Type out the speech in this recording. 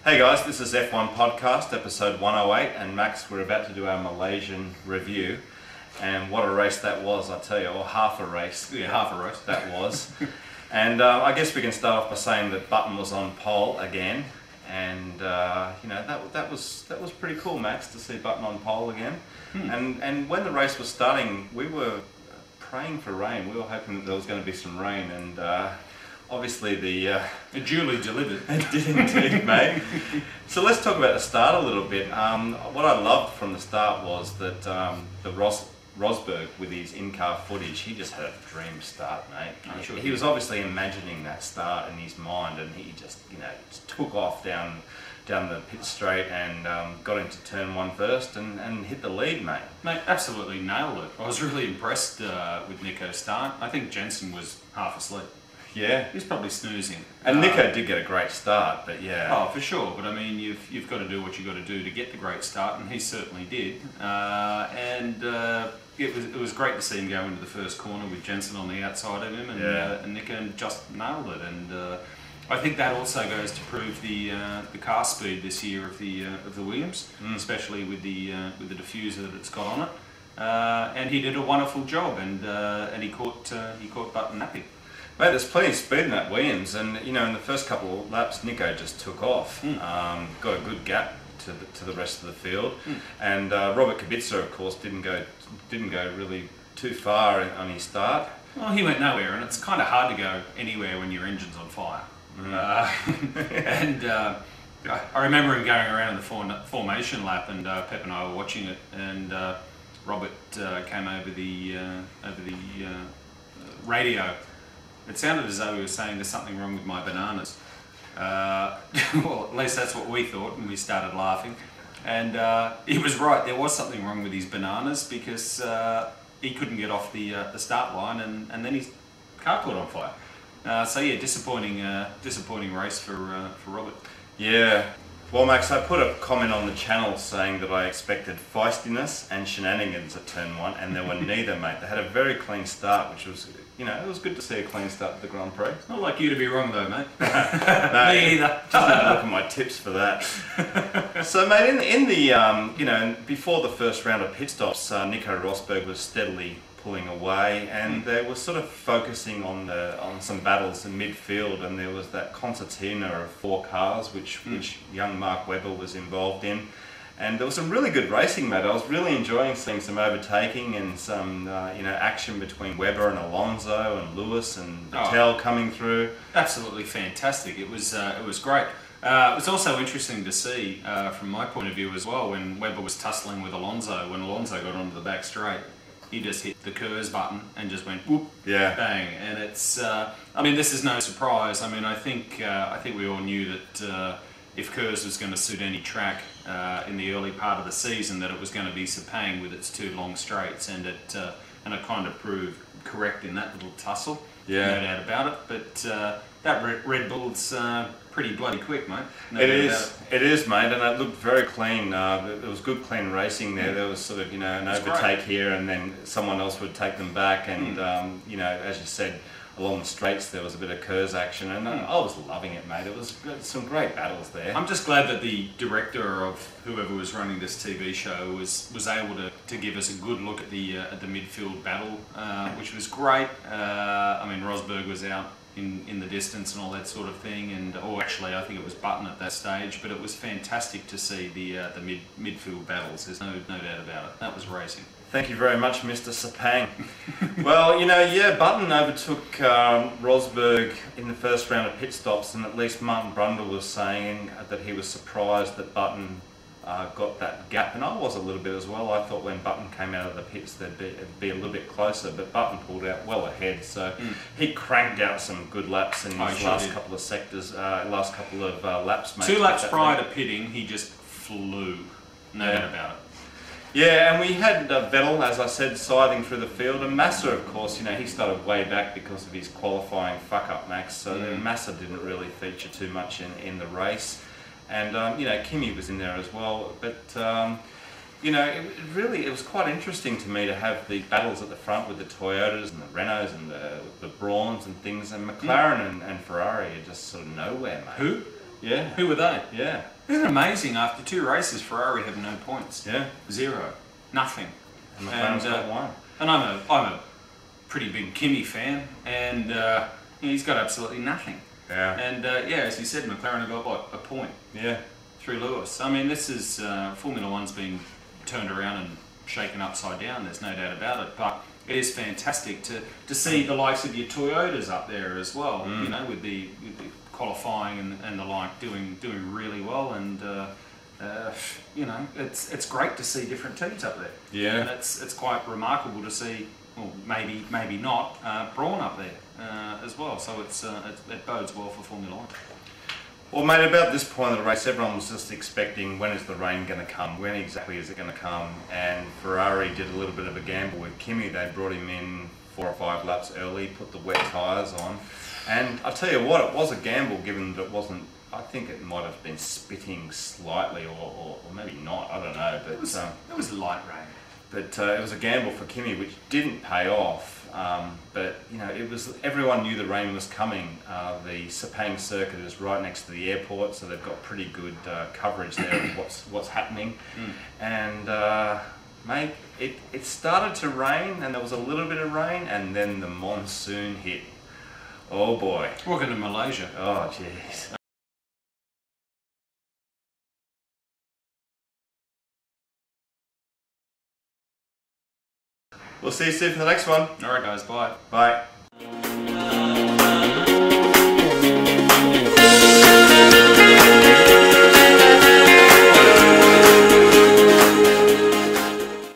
Hey guys, this is F1 Podcast, episode 108, and Max, we're about to do our Malaysian review. And what a race that was, I tell you, or half a race. Yeah, half a race. That was. And I guess we can start off by saying that Button was on pole again. And you know, that was pretty cool, Max, to see Button on pole again. And when the race was starting, we were praying for rain. We were hoping that there was going to be some rain, and obviously it duly delivered. It did indeed, mate. So let's talk about the start a little bit. What I loved from the start was that the Rosberg, with his in-car footage, he just had a dream start, mate. He was obviously imagining that start in his mind, and he just, you know, just took off down the pit straight and got into turn one first and hit the lead, mate. Mate, absolutely nailed it. I was really impressed with Nico's start. I think Jensen was half asleep. Yeah, he's probably snoozing. And Nico did get a great start, but yeah. Oh, for sure. But I mean, you've got to do what you've got to do to get the great start, and he certainly did. It was great to see him go into the first corner with Jensen on the outside of him, and Nico just nailed it. And I think that also goes to prove the car speed this year of the Williams, especially with the diffuser that's got on it. And he did a wonderful job, and he caught Button napping. Mate, there's plenty of speed in that Williams, and you know, in the first couple of laps, Nico just took off, got a good gap to the rest of the field, and Robert Kubica, of course, didn't go really too far on his start. Well, he went nowhere, and it's kind of hard to go anywhere when your engine's on fire. I remember him going around in the formation lap, and Pep and I were watching it, and Robert came over the radio. It sounded as though he was saying there's something wrong with my bananas. Well, at least that's what we thought, and we started laughing. And he was right, there was something wrong with his bananas, because he couldn't get off the start line, and then his car caught on fire. So yeah, disappointing race for Robert. Yeah. Well, Max, I put a comment on the channel saying that I expected feistiness and shenanigans at turn one, and there were neither, mate. They had a very clean start, which was, you know, it was good to see a clean start to the Grand Prix. It's not like you to be wrong though, mate. No, me either. Just need to look at my tips for that. So, mate, in the you know, before the first round of pit stops, Nico Rosberg was steadily pulling away, and they were sort of focusing on some battles in midfield, and there was that concertina of four cars which young Mark Webber was involved in, and there was some really good racing, mate. I was really enjoying seeing some overtaking and some you know, action between Webber and Alonso and Lewis and Vettel coming through. Absolutely fantastic. It was great. It was also interesting to see from my point of view as well, when Webber was tussling with Alonso. When Alonso got onto the back straight, he just hit the KERS button and just went whoop, bang. And it's, I mean, this is no surprise. I mean, I think we all knew that if KERS was going to suit any track in the early part of the season, that it was going to be Sepang with its two long straights, and it kind of proved correct in that little tussle. Yeah, no doubt about it. But that Red Bull's pretty bloody quick, mate. It is, mate, and it looked very clean. There was good, clean racing there. There was sort of, you know, an overtake here, and then someone else would take them back, and you know, as you said, along the straights there was a bit of KERS action, and I was loving it, mate. It was some great battles there. I'm just glad that the director of whoever was running this TV show was able to give us a good look at the midfield battle, which was great. I mean, Rosberg was out in the distance and all that sort of thing, or actually I think it was Button at that stage, but it was fantastic to see the midfield battles. There's no doubt about it. That was racing. Thank you very much, Mr. Sepang. Well, you know, yeah, Button overtook Rosberg in the first round of pit stops, and at least Martin Brundle was saying that he was surprised that Button got that gap, and I was a little bit as well. I thought when Button came out of the pits they'd be a little bit closer, but Button pulled out well ahead, so he cranked out some good laps in his last couple of laps, mate. 2 laps prior to pitting, he just flew, no doubt about it. Yeah, and we had Vettel, as I said, scything through the field, and Massa, of course, you know, he started way back because of his qualifying fuck-up, Max, so then Massa didn't really feature too much in the race. And, you know, Kimi was in there as well, but, you know, it was quite interesting to me to have the battles at the front with the Toyotas and the Renaults and the Brauns and things, and McLaren and Ferrari are just sort of nowhere, mate. Who? Yeah. Who were they? Yeah. Isn't it amazing? After 2 races, Ferrari have no points. Yeah. 0. Nothing. And McLaren's got 1. And I'm a pretty big Kimi fan, and he's got absolutely nothing. Yeah. And as you said, McLaren have got what, a point? Yeah. Through Lewis. I mean, this is Formula One's been turned around and shaken upside down. There's no doubt about it. But it is fantastic to see the likes of your Toyotas up there as well. You know, with the qualifying and the like doing really well, and you know, it's great to see different teams up there. Yeah. And it's quite remarkable to see. Well, maybe not Brawn up there as well. So it bodes well for Formula One. Well, mate, about this point of the race, everyone was just expecting, when is the rain going to come? When exactly is it going to come? And Ferrari did a little bit of a gamble with Kimi. They brought him in 4 or 5 laps early, put the wet tyres on. And I'll tell you what, it was a gamble given that it wasn't, I think it might have been spitting slightly or maybe not, I don't know. But it was light rain. But it was a gamble for Kimi, which didn't pay off. But you know, everyone knew the rain was coming. The Sepang circuit is right next to the airport, so they've got pretty good coverage there of what's happening. And mate, it started to rain, and there was a little bit of rain, and then the monsoon hit. Oh boy! Welcome to Malaysia. Oh jeez. We'll see you soon for the next one. All right, guys. Bye. Bye.